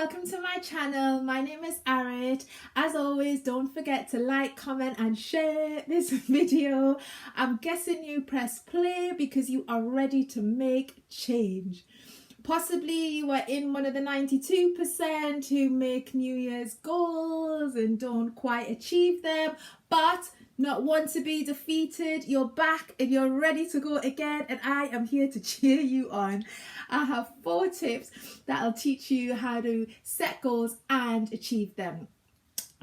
welcome to my channel. My name is Arit. As always, don't forget to like, comment and share this video. I'm guessing you press play because you are ready to make change. Possibly you are in one of the 92% who make New Year's goals and don't quite achieve them, but not one to be defeated. You're back and you're ready to go again, and I am here to cheer you on. I have 4 tips that'll teach you how to set goals and achieve them.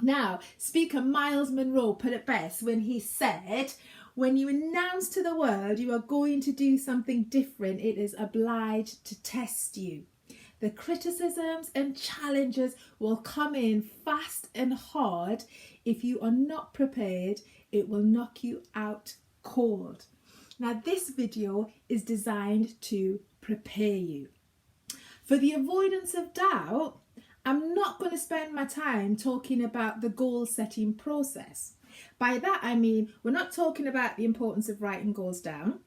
Now, speaker Myles Munroe put it best when he said, when you announce to the world you are going to do something different, it is obliged to test you. The criticisms and challenges will come in fast and hard. If you are not prepared, it will knock you out cold. Now, this video is designed to prepare you. For the avoidance of doubt, I'm not going to spend my time talking about the goal setting process. By that I mean, we're not talking about the importance of writing goals down.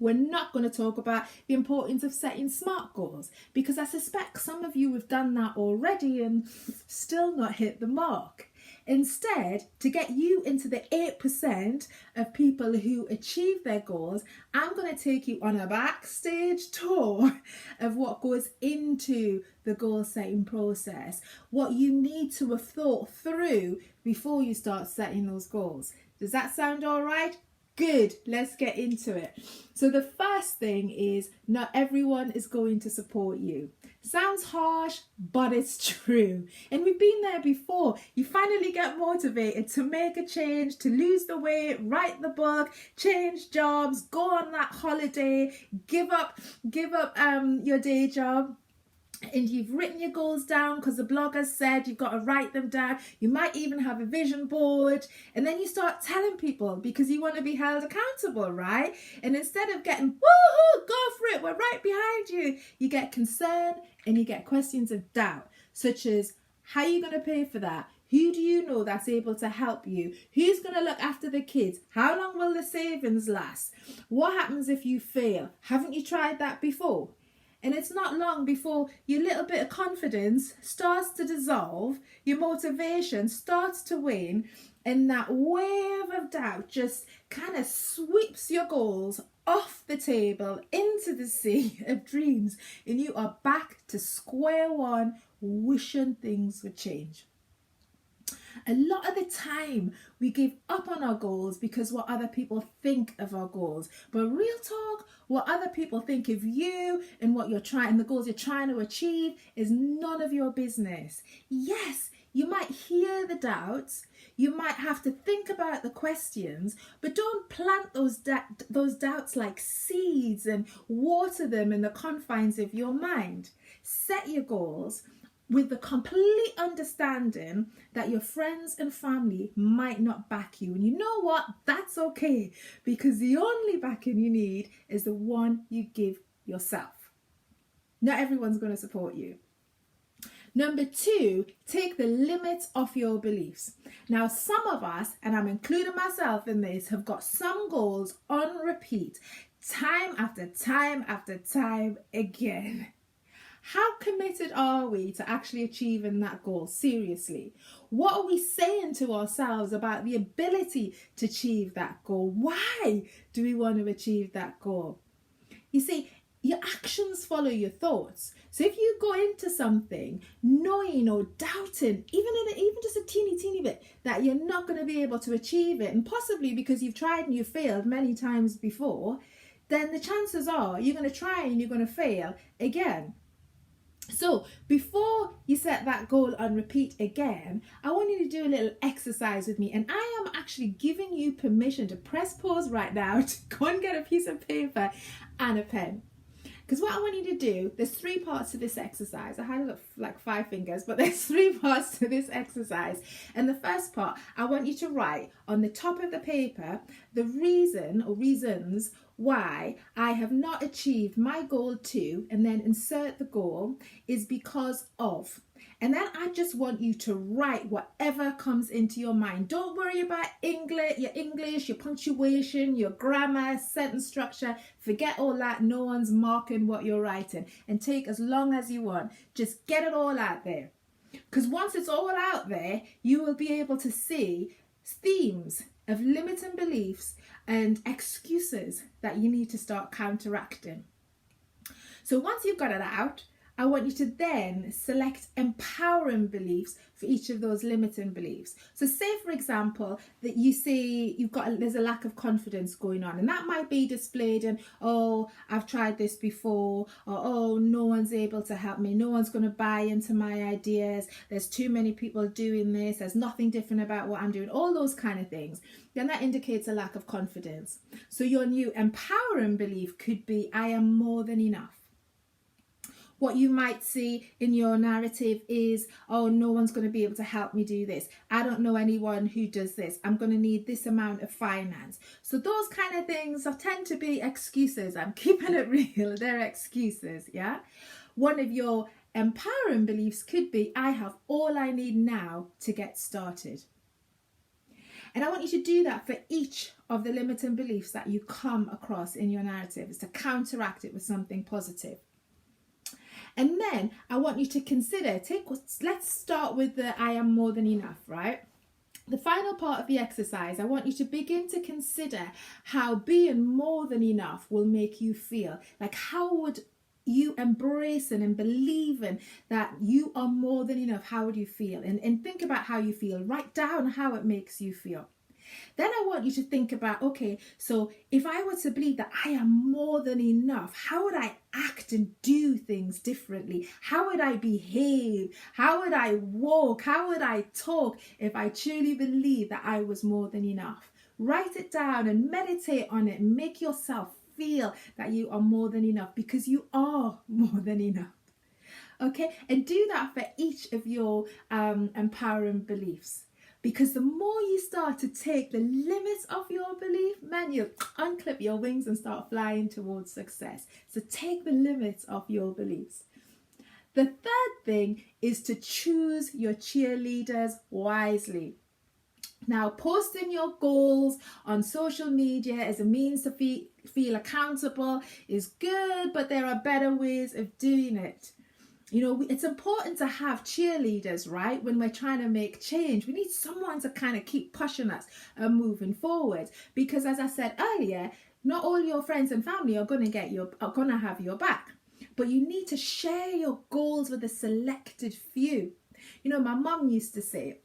We're not going to talk about the importance of setting SMART goals, because I suspect some of you have done that already and still not hit the mark. Instead, to get you into the 8% of people who achieve their goals, I'm going to take you on a backstage tour of what goes into the goal setting process, what you need to have thought through before you start setting those goals. Does that sound all right? Good, let's get into it. So the first thing is, not everyone is going to support you. Sounds harsh, but it's true. And we've been there before. You finally get motivated to make a change, to lose the weight, write the book, change jobs, go on that holiday, give up your day job. And you've written your goals down because the blog has said you've got to write them down. You might even have a vision board, and then you start telling people because you want to be held accountable, right? And instead of getting woohoo, go for it, we're right behind you, you get concern and you get questions of doubt, such as, how are you going to pay for that? Who do you know that's able to help you? Who's going to look after the kids? How long will the savings last? What happens if you fail? Haven't you tried that before? And it's not long before your little bit of confidence starts to dissolve, your motivation starts to wane, and that wave of doubt just kind of sweeps your goals off the table into the sea of dreams, and you are back to square one, wishing things would change. A lot of the time we give up on our goals because what other people think of our goals. But real talk, what other people think of you and what you're trying, and the goals you're trying to achieve, is none of your business. Yes, you might hear the doubts, you might have to think about the questions, but don't plant those doubts like seeds and water them in the confines of your mind. Set your goals with the complete understanding that your friends and family might not back you. And you know what? That's okay, because the only backing you need is the one you give yourself. Not everyone's going to support you. Number 2, take the limits off your beliefs. Now, some of us, and I'm including myself in this, have got some goals on repeat, time after time after time again. How committed are we to actually achieving that goal? Seriously, what are we saying to ourselves about the ability to achieve that goal? Why do we want to achieve that goal? You see, your actions follow your thoughts. So if you go into something knowing or doubting, even just a teeny bit, that you're not going to be able to achieve it, and possibly because you've tried and you failed many times before, then the chances are you're going to try and you're going to fail again. So before you set that goal on repeat again, I want you to do a little exercise with me, and I am actually giving you permission to press pause right now to go and get a piece of paper and a pen. Because what I want you to do, there's 3 parts to this exercise. I had like 5 fingers, but there's 3 parts to this exercise. And the first part, I want you to write on the top of the paper the reason or reasons why I have not achieved my goal 2, and then insert the goal is because of. And then I just want you to write whatever comes into your mind. Don't worry about English, your punctuation, your grammar, sentence structure. Forget all that. No one's marking what you're writing. And take as long as you want. Just get it all out there. Because once it's all out there, you will be able to see themes of limiting beliefs and excuses that you need to start counteracting. So once you've got it out, I want you to then select empowering beliefs for each of those limiting beliefs. So say, for example, that you see there's a lack of confidence going on, and that might be displayed in, oh, I've tried this before, or oh, no one's able to help me, no one's going to buy into my ideas, there's too many people doing this, there's nothing different about what I'm doing, all those kind of things. Then that indicates a lack of confidence. So your new empowering belief could be, I am more than enough. What you might see in your narrative is, oh, no one's going to be able to help me do this. I don't know anyone who does this. I'm going to need this amount of finance. So those kind of things tend to be excuses. I'm keeping it real. They're excuses, yeah? One of your empowering beliefs could be, I have all I need now to get started. And I want you to do that for each of the limiting beliefs that you come across in your narrative, is to counteract it with something positive. And then I want you to consider, let's start with the I am more than enough, right? The final part of the exercise, I want you to begin to consider how being more than enough will make you feel. Like, how would you embracing and believing that you are more than enough, how would you feel? And think about how you feel. Write down how it makes you feel. Then I want you to think about, okay, so if I were to believe that I am more than enough, how would I act and do things differently? How would I behave? How would I walk? How would I talk if I truly believe that I was more than enough? Write it down and meditate on it and make yourself feel that you are more than enough, because you are more than enough. Okay, and do that for each of your empowering beliefs. Because the more you start to take the limits of your belief, man, you'll unclip your wings and start flying towards success. So take the limits of your beliefs. The third thing is to choose your cheerleaders wisely. Now, posting your goals on social media as a means to feel accountable is good, but there are better ways of doing it. You know, it's important to have cheerleaders, right? When we're trying to make change, we need someone to kind of keep pushing us and moving forward. Because as I said earlier, not all your friends and family are going to have your back. But you need to share your goals with a selected few. You know, my mum used to say,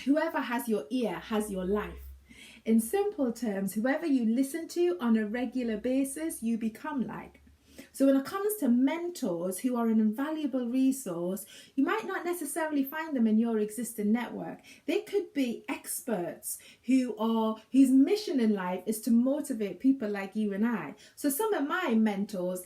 whoever has your ear has your life. In simple terms, whoever you listen to on a regular basis, you become like. So when it comes to mentors who are an invaluable resource, you might not necessarily find them in your existing network. They could be experts whose mission in life is to motivate people like you and I. So some of my mentors,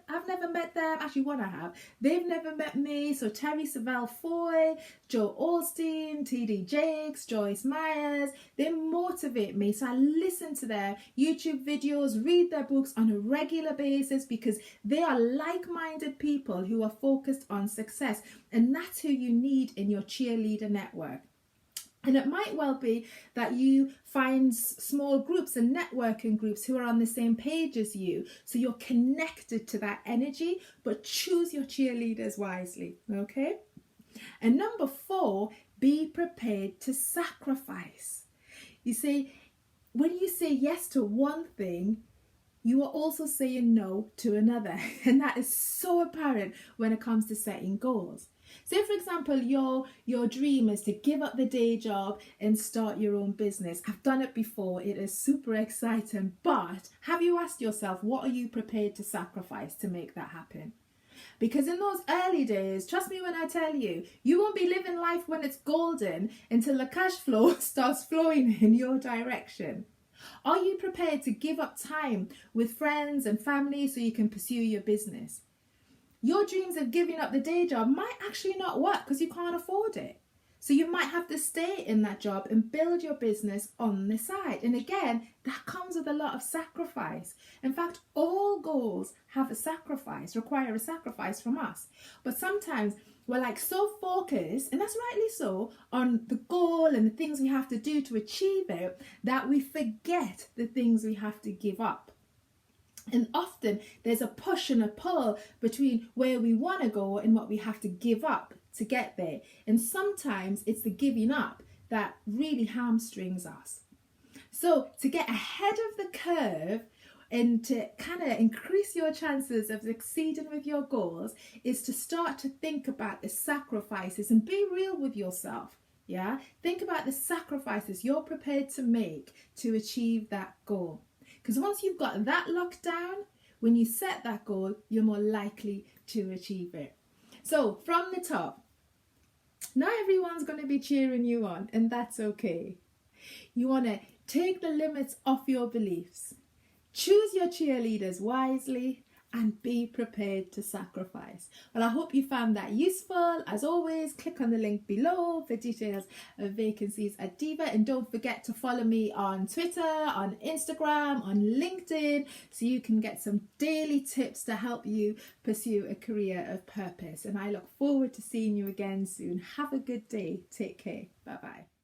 I've never met them. Actually, one I have. They've never met me. So Terry Savelle Foy, Joe Osteen, T.D. Jakes, Joyce Myers, they motivate me. So I listen to their YouTube videos, read their books on a regular basis, because they are like-minded people who are focused on success. And that's who you need in your cheerleader network. And it might well be that you find small groups and networking groups who are on the same page as you. So you're connected to that energy, but choose your cheerleaders wisely, okay? And number 4, be prepared to sacrifice. You see, when you say yes to one thing, you are also saying no to another. And that is so apparent when it comes to setting goals. Say, for example, your dream is to give up the day job and start your own business. I've done it before. It is super exciting. But have you asked yourself, what are you prepared to sacrifice to make that happen? Because in those early days, trust me when I tell you, you won't be living life when it's golden until the cash flow starts flowing in your direction. Are you prepared to give up time with friends and family so you can pursue your business? Your dreams of giving up the day job might actually not work because you can't afford it. So you might have to stay in that job and build your business on the side. And again, that comes with a lot of sacrifice. In fact, all goals have a sacrifice, require a sacrifice from us. But sometimes we're like so focused, and that's rightly so, on the goal and the things we have to do to achieve it, that we forget the things we have to give up. And often there's a push and a pull between where we want to go and what we have to give up to get there. And sometimes it's the giving up that really hamstrings us. So to get ahead of the curve and to kind of increase your chances of succeeding with your goals is to start to think about the sacrifices and be real with yourself. Yeah, think about the sacrifices you're prepared to make to achieve that goal. Because once you've got that locked down, when you set that goal, you're more likely to achieve it. So from the top, not everyone's going to be cheering you on, and that's okay. You want to take the limits off your beliefs. Choose your cheerleaders wisely and be prepared to sacrifice. Well, I hope you found that useful. As always, click on the link below for details of vacancies at Diva, and don't forget to follow me on Twitter, on Instagram, on LinkedIn, so you can get some daily tips to help you pursue a career of purpose. And I look forward to seeing you again soon. Have a good day. Take care. Bye-bye.